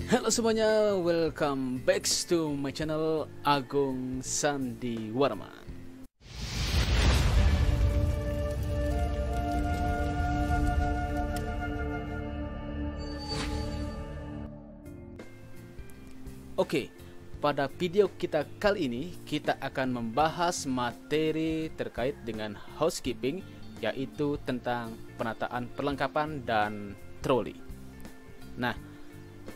Halo semuanya, welcome back to my channel Agung Sandiwarma. Oke, pada video kita kali ini kita akan membahas materi terkait dengan housekeeping, yaitu tentang penataan perlengkapan dan troli. Nah,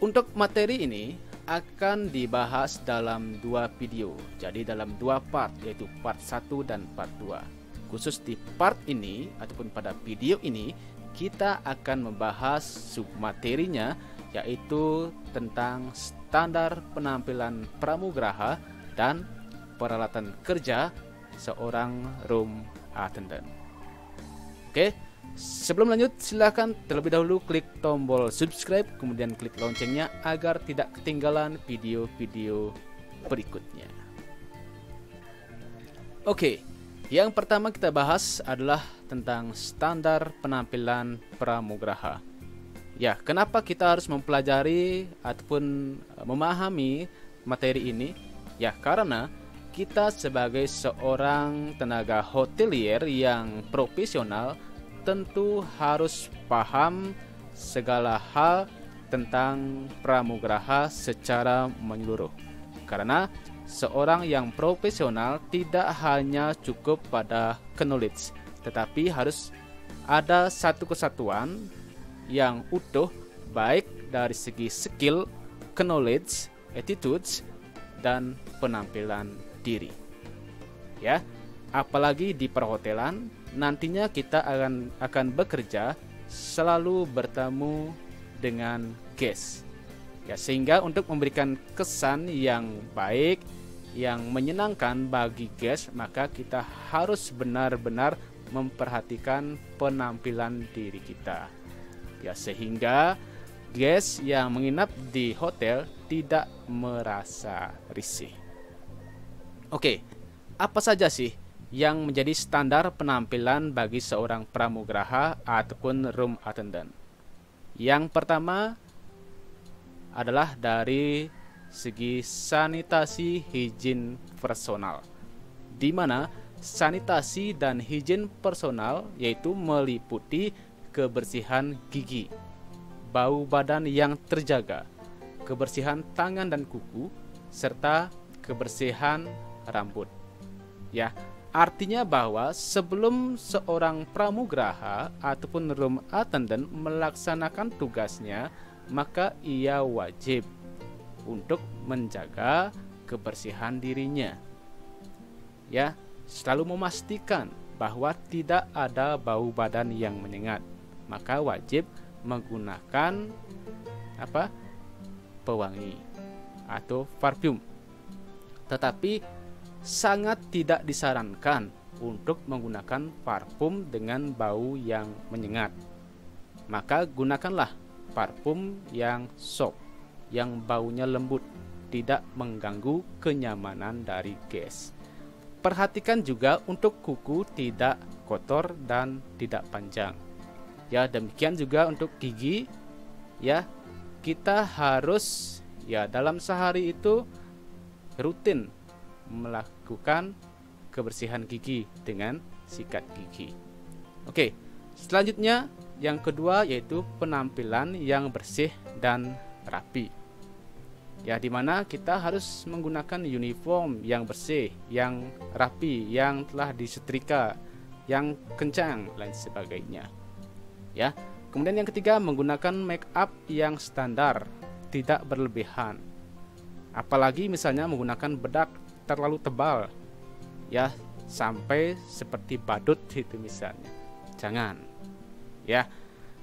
untuk materi ini akan dibahas dalam dua video, jadi dalam dua part, yaitu part 1 dan part 2. Khusus di part ini ataupun pada video ini kita akan membahas submaterinya, yaitu tentang standar penampilan pramugraha dan peralatan kerja seorang room attendant. Oke, sebelum lanjut silahkan terlebih dahulu klik tombol subscribe, kemudian klik loncengnya agar tidak ketinggalan video-video berikutnya. Oke, yang pertama kita bahas adalah tentang standar penampilan pramugraha. Ya, kenapa kita harus mempelajari ataupun memahami materi ini? Ya, karena kita sebagai seorang tenaga hotelier yang profesional tentu harus paham segala hal tentang pramugraha secara menyeluruh. Karena seorang yang profesional tidak hanya cukup pada knowledge, tetapi harus ada satu kesatuan yang utuh, baik dari segi skill, knowledge, attitudes, dan penampilan diri. Ya, apalagi di perhotelan, nantinya kita akan bekerja selalu bertemu dengan guest. Ya, sehingga untuk memberikan kesan yang baik, yang menyenangkan bagi guest, maka kita harus benar-benar memperhatikan penampilan diri kita. Ya, sehingga guest yang menginap di hotel tidak merasa risih. Oke, apa saja sih yang menjadi standar penampilan bagi seorang pramugraha ataupun room attendant? Yang pertama adalah dari segi sanitasi higien personal, di mana sanitasi dan higien personal yaitu meliputi kebersihan gigi, bau badan yang terjaga, kebersihan tangan dan kuku, serta kebersihan rambut. Ya, artinya bahwa sebelum seorang pramugraha ataupun room attendant melaksanakan tugasnya, maka ia wajib untuk menjaga kebersihan dirinya. Ya, selalu memastikan bahwa tidak ada bau badan yang menyengat. Maka wajib menggunakan pewangi atau parfum. Tetapi sangat tidak disarankan untuk menggunakan parfum dengan bau yang menyengat. Maka gunakanlah parfum yang soft, yang baunya lembut, tidak mengganggu kenyamanan dari guest. Perhatikan juga untuk kuku tidak kotor dan tidak panjang. Ya, demikian juga untuk gigi. Ya, kita harus dalam sehari itu rutin melakukan kebersihan gigi dengan sikat gigi. Oke, selanjutnya yang kedua yaitu penampilan yang bersih dan rapi. Ya, dimana kita harus menggunakan uniform yang bersih, yang rapi, yang telah disetrika, yang kencang, lain sebagainya. Ya, kemudian yang ketiga menggunakan make up yang standar, tidak berlebihan. Apalagi misalnya menggunakan bedak terlalu tebal, ya sampai seperti badut itu misalnya, jangan. Ya,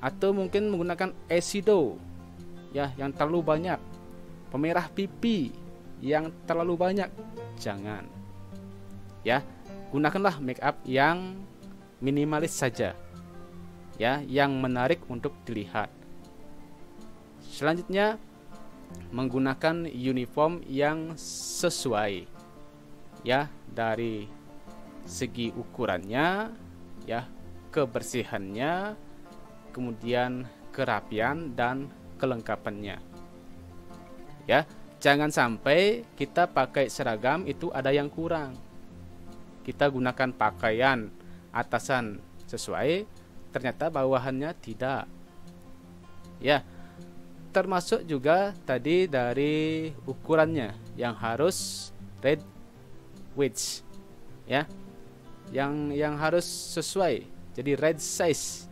atau mungkin menggunakan eyeshadow, ya yang terlalu banyak, pemerah pipi yang terlalu banyak, jangan. Ya, gunakanlah make up yang minimalis saja, ya, yang menarik untuk dilihat. Selanjutnya menggunakan uniform yang sesuai, ya, dari segi ukurannya, ya, kebersihannya, kemudian kerapian dan kelengkapannya. Ya, jangan sampai kita pakai seragam itu ada yang kurang. Kita gunakan pakaian atasan sesuai, ternyata bawahannya tidak. Ya, termasuk juga tadi dari ukurannya yang harus red width, ya, yang harus sesuai, jadi red size.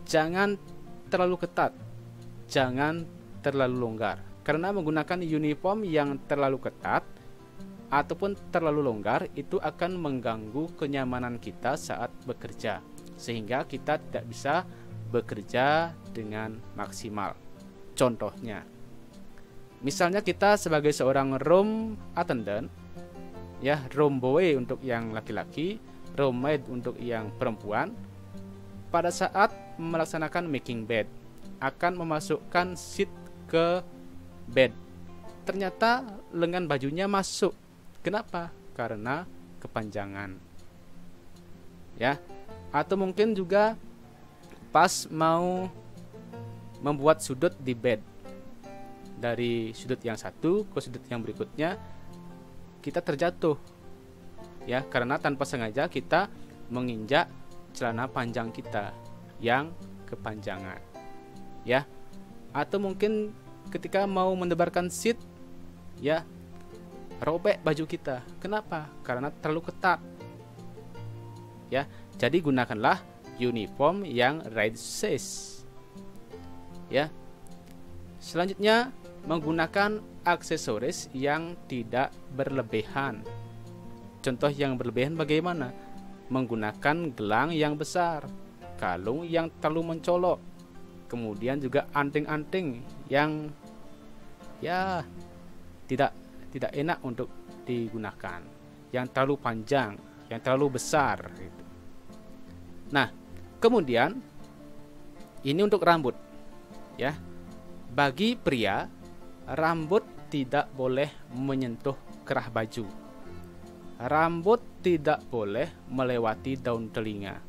Jangan terlalu ketat, jangan terlalu longgar, karena menggunakan uniform yang terlalu ketat ataupun terlalu longgar itu akan mengganggu kenyamanan kita saat bekerja, sehingga kita tidak bisa bekerja dengan maksimal. Contohnya, misalnya kita sebagai seorang room attendant, ya, room boy untuk yang laki-laki, room maid untuk yang perempuan, pada saat melaksanakan making bed akan memasukkan sheet ke bed, ternyata lengan bajunya masuk. Kenapa? Karena kepanjangan, ya. Atau mungkin juga pas mau membuat sudut di bed, dari sudut yang satu ke sudut yang berikutnya kita terjatuh, ya, karena tanpa sengaja kita menginjak celana panjang kita yang kepanjangan, ya. Atau mungkin ketika mau mendebarkan sheet, ya, robek baju kita. Kenapa? Karena terlalu ketat, ya. Jadi gunakanlah uniform yang right size, ya. Selanjutnya, menggunakan aksesoris yang tidak berlebihan. Contoh yang berlebihan bagaimana? Menggunakan gelang yang besar, kalung yang terlalu mencolok, kemudian juga anting-anting yang, ya, tidak enak untuk digunakan, yang terlalu panjang, yang terlalu besar gitu. Nah, kemudian ini untuk rambut, ya. Bagi pria, rambut tidak boleh menyentuh kerah baju. Rambut tidak boleh melewati daun telinga,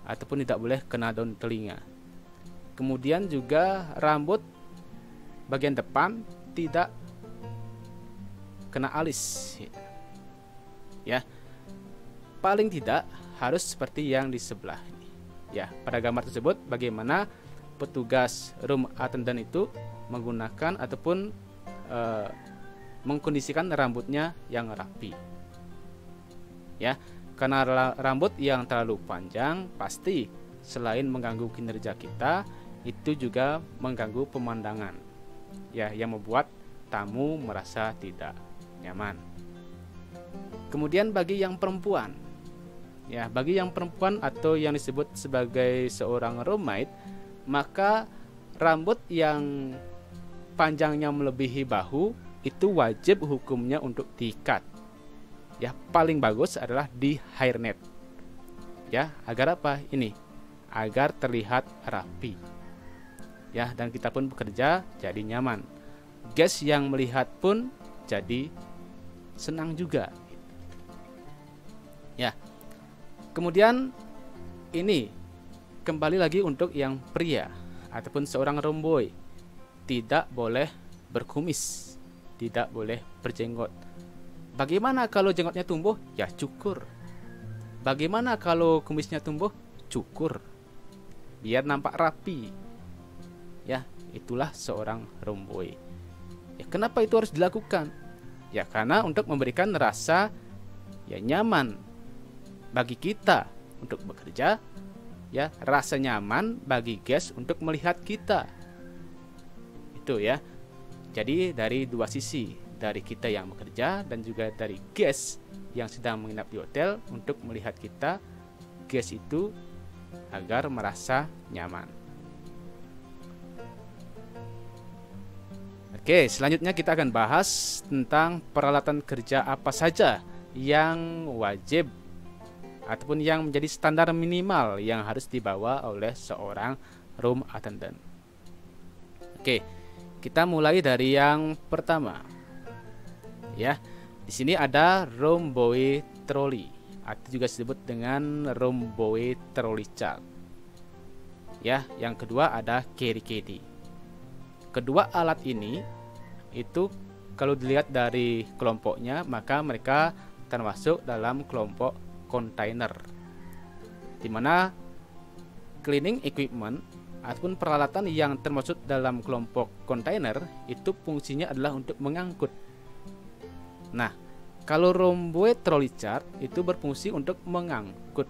ataupun tidak boleh kena daun telinga. Kemudian juga rambut bagian depan tidak kena alis, ya. Paling tidak harus seperti yang di sebelah ini, ya. Pada gambar tersebut bagaimana petugas room attendant itu menggunakan ataupun mengkondisikan rambutnya yang rapi, ya. Karena rambut yang terlalu panjang pasti selain mengganggu kinerja kita, itu juga mengganggu pemandangan, ya, yang membuat tamu merasa tidak nyaman. Kemudian bagi yang perempuan, ya, bagi yang perempuan atau yang disebut sebagai seorang roommate, maka rambut yang panjangnya melebihi bahu itu wajib hukumnya untuk diikat, ya. Paling bagus adalah di hairnet, ya. Agar apa? Ini agar terlihat rapi, ya, dan kita pun bekerja jadi nyaman. Guest yang melihat pun jadi senang juga, ya. Kemudian ini kembali lagi untuk yang pria ataupun seorang room boy, tidak boleh berkumis, tidak boleh berjenggot. Bagaimana kalau jenggotnya tumbuh? Ya cukur. Bagaimana kalau kumisnya tumbuh? Cukur, biar nampak rapi, ya. Itulah seorang room boy, ya. Kenapa itu harus dilakukan? Ya karena untuk memberikan rasa, ya, nyaman bagi kita untuk bekerja, ya, rasa nyaman bagi guest untuk melihat kita. Itu, ya. Jadi dari dua sisi, dari kita yang bekerja dan juga dari guest yang sedang menginap di hotel untuk melihat kita, guest itu, agar merasa nyaman. Oke, selanjutnya kita akan bahas tentang peralatan kerja apa saja yang wajib ataupun yang menjadi standar minimal yang harus dibawa oleh seorang room attendant. Oke, kita mulai dari yang pertama, ya. Di sini ada room boy trolley, atau juga disebut dengan room boy trolley chart, ya. Yang kedua ada carry caddy. kedua alat ini itu kalau dilihat dari kelompoknya, maka mereka termasuk dalam kelompok kontainer, di mana cleaning equipment ataupun peralatan yang termasuk dalam kelompok kontainer itu fungsinya adalah untuk mengangkut. Nah, kalau Romboe trolley chart itu berfungsi untuk mengangkut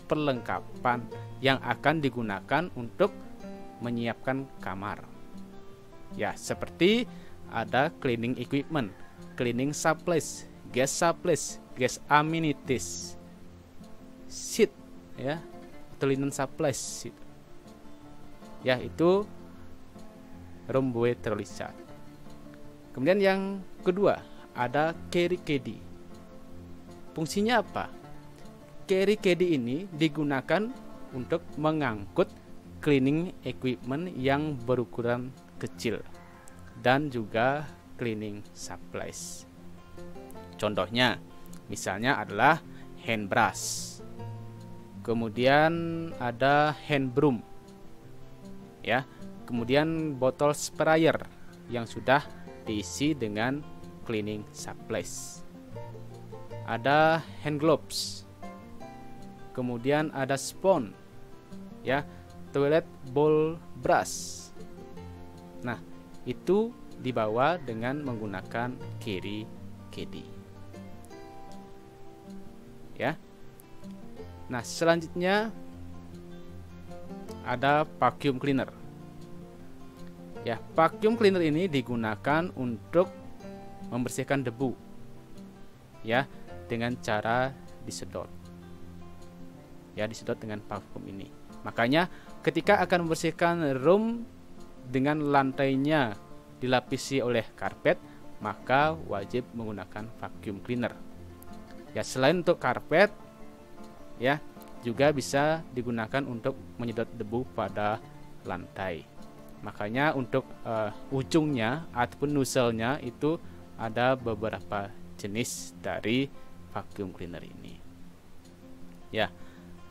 perlengkapan yang akan digunakan untuk menyiapkan kamar. Ya, seperti ada cleaning equipment, cleaning supplies, gas supplies, gas amenities, sheet, ya, linen supplies. Ya, itu Romboe trolley chart. Kemudian yang kedua ada carry caddy. Fungsinya apa? Carry caddy ini digunakan untuk mengangkut cleaning equipment yang berukuran kecil dan juga cleaning supplies. Contohnya, misalnya adalah hand brush, kemudian ada hand broom, ya, kemudian botol sprayer yang sudah diisi dengan cleaning supplies, ada hand gloves, kemudian ada spons, ya, toilet bowl brush. Nah, itu dibawa dengan menggunakan carry caddy, ya. Nah, selanjutnya ada vacuum cleaner. Ya, vacuum cleaner ini digunakan untuk membersihkan debu, ya, dengan cara disedot. Ya, disedot dengan vacuum ini. Makanya ketika akan membersihkan room dengan lantainya dilapisi oleh karpet, maka wajib menggunakan vacuum cleaner. Ya, selain untuk karpet, ya, juga bisa digunakan untuk menyedot debu pada lantai. Makanya untuk ujungnya ataupun nozzle-nya itu ada beberapa jenis dari vacuum cleaner ini. Ya,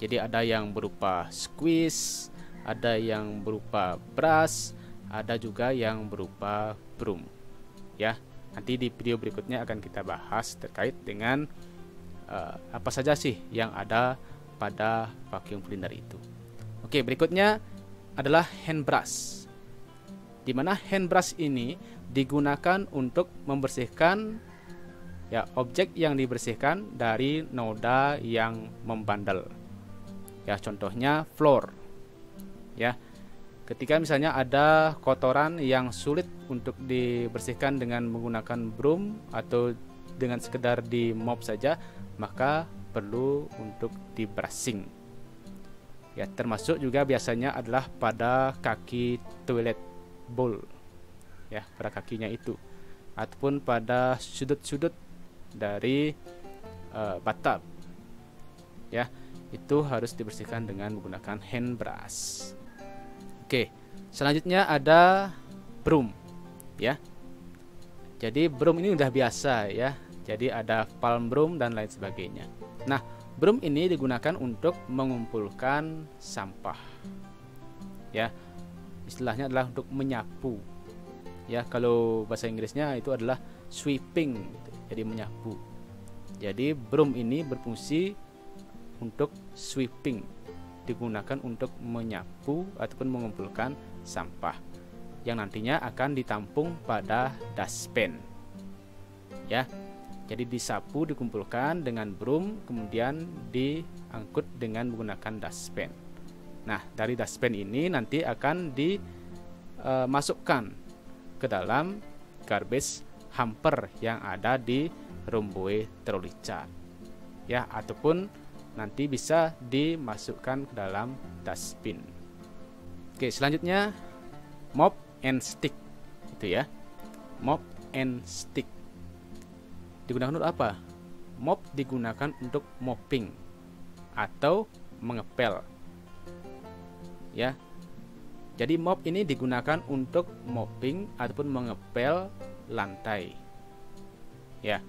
jadi ada yang berupa squeeze, ada yang berupa brush, ada juga yang berupa broom. Ya, nanti di video berikutnya akan kita bahas terkait dengan apa saja sih yang ada pada vacuum cleaner itu. Oke, berikutnya adalah hand brush, di mana hand brush ini digunakan untuk membersihkan, ya, objek yang dibersihkan dari noda yang membandel. Ya, contohnya floor. Ya, ketika misalnya ada kotoran yang sulit untuk dibersihkan dengan menggunakan broom atau dengan sekedar di mop saja, maka perlu untuk di brushing. Ya, termasuk juga biasanya adalah pada kaki toilet bowl, ya, pada kakinya itu, ataupun pada sudut-sudut dari bathtub, ya, itu harus dibersihkan dengan menggunakan hand brush. Oke, selanjutnya ada broom, ya. Jadi broom ini udah biasa, ya. Jadi ada palm broom dan lain sebagainya. Nah, broom ini digunakan untuk mengumpulkan sampah. Ya, istilahnya adalah untuk menyapu. Ya, kalau bahasa Inggrisnya itu adalah sweeping, gitu. Jadi menyapu. Jadi broom ini berfungsi untuk sweeping, digunakan untuk menyapu ataupun mengumpulkan sampah yang nantinya akan ditampung pada dustbin. Ya. Jadi disapu, dikumpulkan dengan broom, kemudian diangkut dengan menggunakan dustbin. Nah, dari dustbin ini nanti akan dimasukkan ke dalam garbage hamper yang ada di Romboe trolley chart. Ya, ataupun nanti bisa dimasukkan ke dalam dustbin. Oke, selanjutnya mop and stick. Itu ya. Mop and stick digunakan untuk apa? Mop digunakan untuk mopping atau mengepel. Ya. Jadi mop ini digunakan untuk mopping ataupun mengepel lantai. Ya.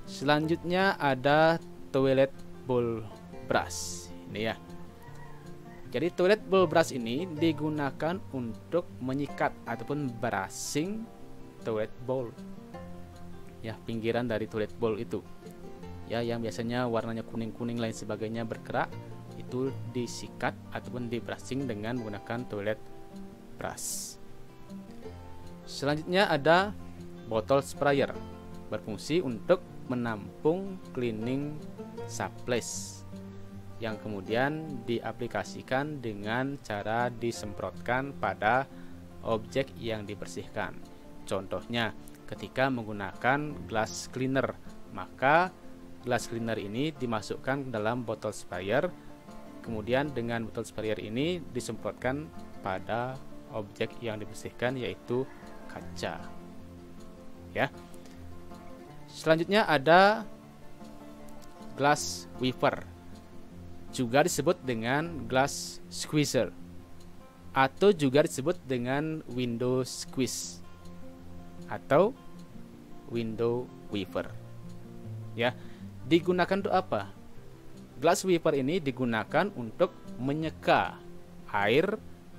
Selanjutnya ada toilet bowl brush. Ini ya. Jadi toilet bowl brush ini digunakan untuk menyikat ataupun brushing toilet bowl. Ya, pinggiran dari toilet bowl itu. Ya, yang biasanya warnanya kuning-kuning lain sebagainya berkerak, itu disikat ataupun di brushing dengan menggunakan toilet brush. Selanjutnya ada botol sprayer, berfungsi untuk menampung cleaning supplies yang kemudian diaplikasikan dengan cara disemprotkan pada objek yang dibersihkan. Contohnya, ketika menggunakan glass cleaner, maka glass cleaner ini dimasukkan ke dalam botol sprayer, kemudian dengan botol sprayer ini disemprotkan pada objek yang dibersihkan, yaitu kaca. Ya. Selanjutnya ada glass wiper, juga disebut dengan glass squeezer atau juga disebut dengan window squeeze atau window wiper. Ya, digunakan untuk apa? Glass wiper ini digunakan untuk menyeka air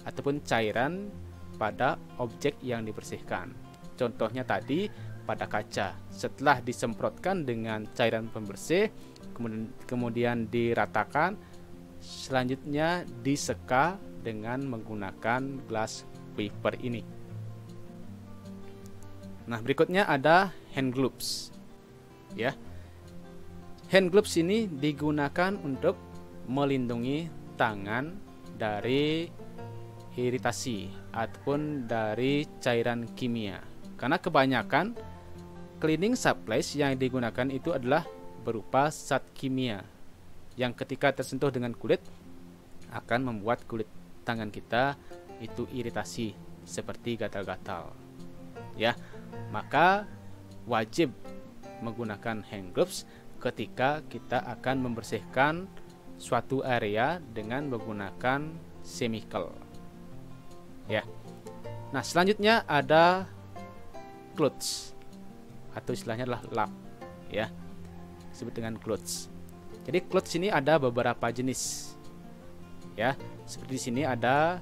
ataupun cairan pada objek yang dibersihkan. Contohnya tadi pada kaca, setelah disemprotkan dengan cairan pembersih, kemudian diratakan, selanjutnya diseka dengan menggunakan glass wiper ini. Nah, berikutnya ada hand gloves. Ya. Hand gloves ini digunakan untuk melindungi tangan dari iritasi ataupun dari cairan kimia. Karena kebanyakan cleaning supplies yang digunakan itu adalah berupa zat kimia yang ketika tersentuh dengan kulit akan membuat kulit tangan kita itu iritasi seperti gatal-gatal. Ya, maka wajib menggunakan hand gloves ketika kita akan membersihkan suatu area dengan menggunakan chemical. Ya. Nah, selanjutnya ada clothes atau istilahnya adalah lap, ya. Disebut dengan clothes. Jadi clothes ini ada beberapa jenis. Ya, seperti di sini ada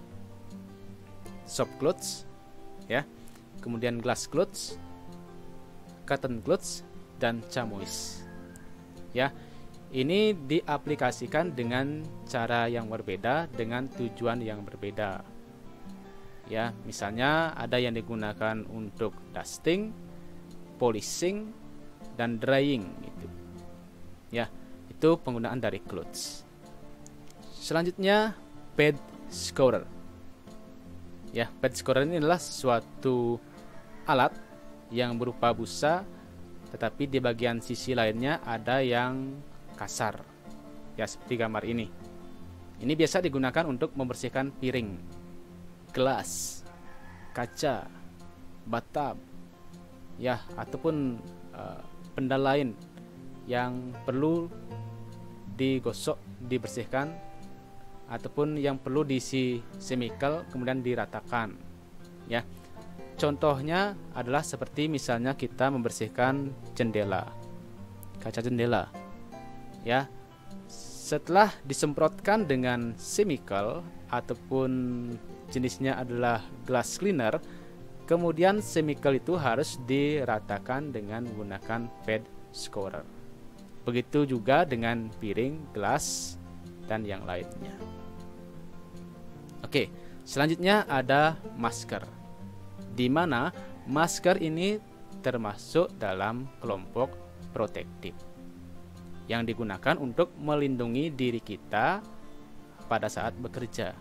soft clothes, ya. Kemudian glass clothes, cotton clothes, dan chamois. Ya. Ini diaplikasikan dengan cara yang berbeda dengan tujuan yang berbeda. Ya, misalnya ada yang digunakan untuk dusting, polishing, dan drying gitu. Ya, itu penggunaan dari clothes. Selanjutnya pad scourer. Ya, pad scourer ini adalah suatu alat yang berupa busa, tetapi di bagian sisi lainnya ada yang kasar. Ya, seperti gambar ini. Ini biasa digunakan untuk membersihkan piring, gelas, kaca, bathtub, ya, ataupun benda lain yang perlu digosok, dibersihkan, ataupun yang perlu diisi chemical kemudian diratakan. Ya, contohnya adalah seperti misalnya kita membersihkan jendela, kaca jendela. Ya, setelah disemprotkan dengan chemical ataupun jenisnya adalah glass cleaner, kemudian chemical itu harus diratakan dengan menggunakan pad scourer. Begitu juga dengan piring, gelas, dan yang lainnya. Oke, selanjutnya ada masker, di mana masker ini termasuk dalam kelompok protektif yang digunakan untuk melindungi diri kita pada saat bekerja,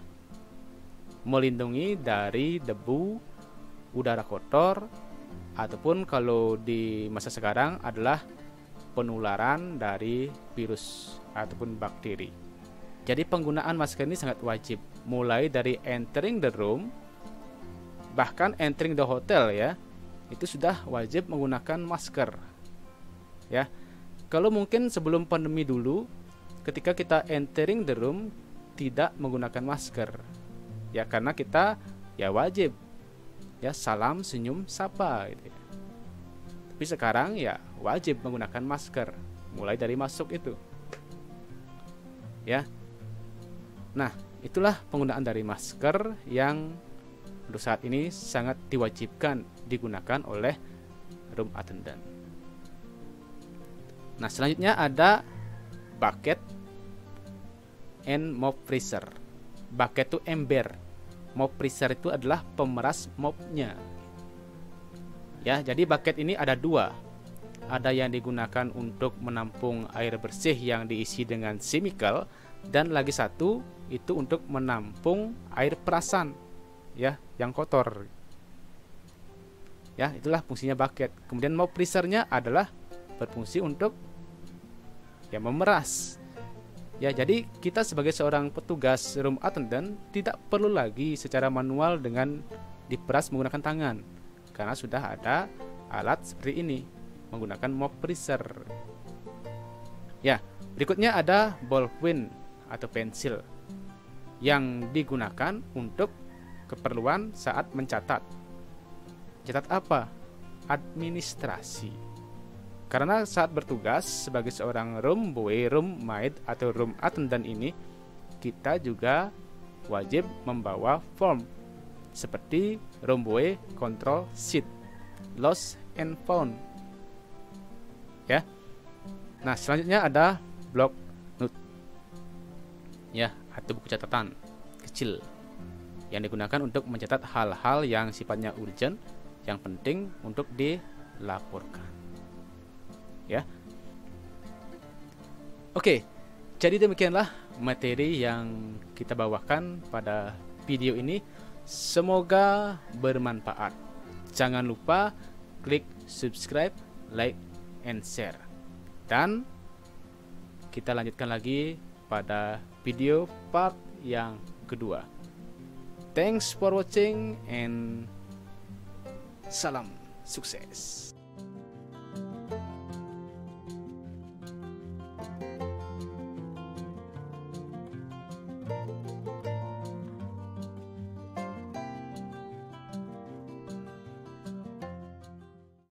melindungi dari debu, udara kotor, ataupun kalau di masa sekarang adalah penularan dari virus ataupun bakteri. Jadi penggunaan masker ini sangat wajib, mulai dari entering the room, bahkan entering the hotel, ya, itu sudah wajib menggunakan masker. Ya, kalau mungkin sebelum pandemi dulu, ketika kita entering the room tidak menggunakan masker, ya, karena kita ya wajib, ya, salam, senyum, sapa gitu ya. Tapi sekarang ya wajib menggunakan masker mulai dari masuk itu. Ya. Nah, Itulah penggunaan dari masker yang untuk saat ini sangat diwajibkan digunakan oleh room attendant. Nah, selanjutnya ada bucket and mop freezer. Bucket itu ember, mop freezer itu adalah pemeras mopnya. Ya, jadi bucket ini ada dua. Ada yang digunakan untuk menampung air bersih yang diisi dengan chemical, dan lagi satu itu untuk menampung air perasan, ya, yang kotor. Ya, itulah fungsinya bucket. Kemudian mop freezernya adalah berfungsi untuk ya memeras. Ya, jadi kita sebagai seorang petugas room attendant tidak perlu lagi secara manual dengan diperas menggunakan tangan, karena sudah ada alat seperti ini menggunakan mop freezer. Ya, berikutnya ada ballpoint atau pensil yang digunakan untuk keperluan saat mencatat. Catat apa? Administrasi. Karena saat bertugas sebagai seorang room boy, room maid, atau room attendant ini, kita juga wajib membawa form seperti room boy control sheet, lost and found. Ya. Nah, selanjutnya ada block note, ya, atau buku catatan kecil yang digunakan untuk mencatat hal-hal yang sifatnya urgent, yang penting untuk dilaporkan. Ya. Oke, jadi demikianlah materi yang kita bawakan pada video ini. Semoga bermanfaat. Jangan lupa klik subscribe, like, and share. Dan kita lanjutkan lagi pada video part yang kedua. Thanks for watching and salam sukses.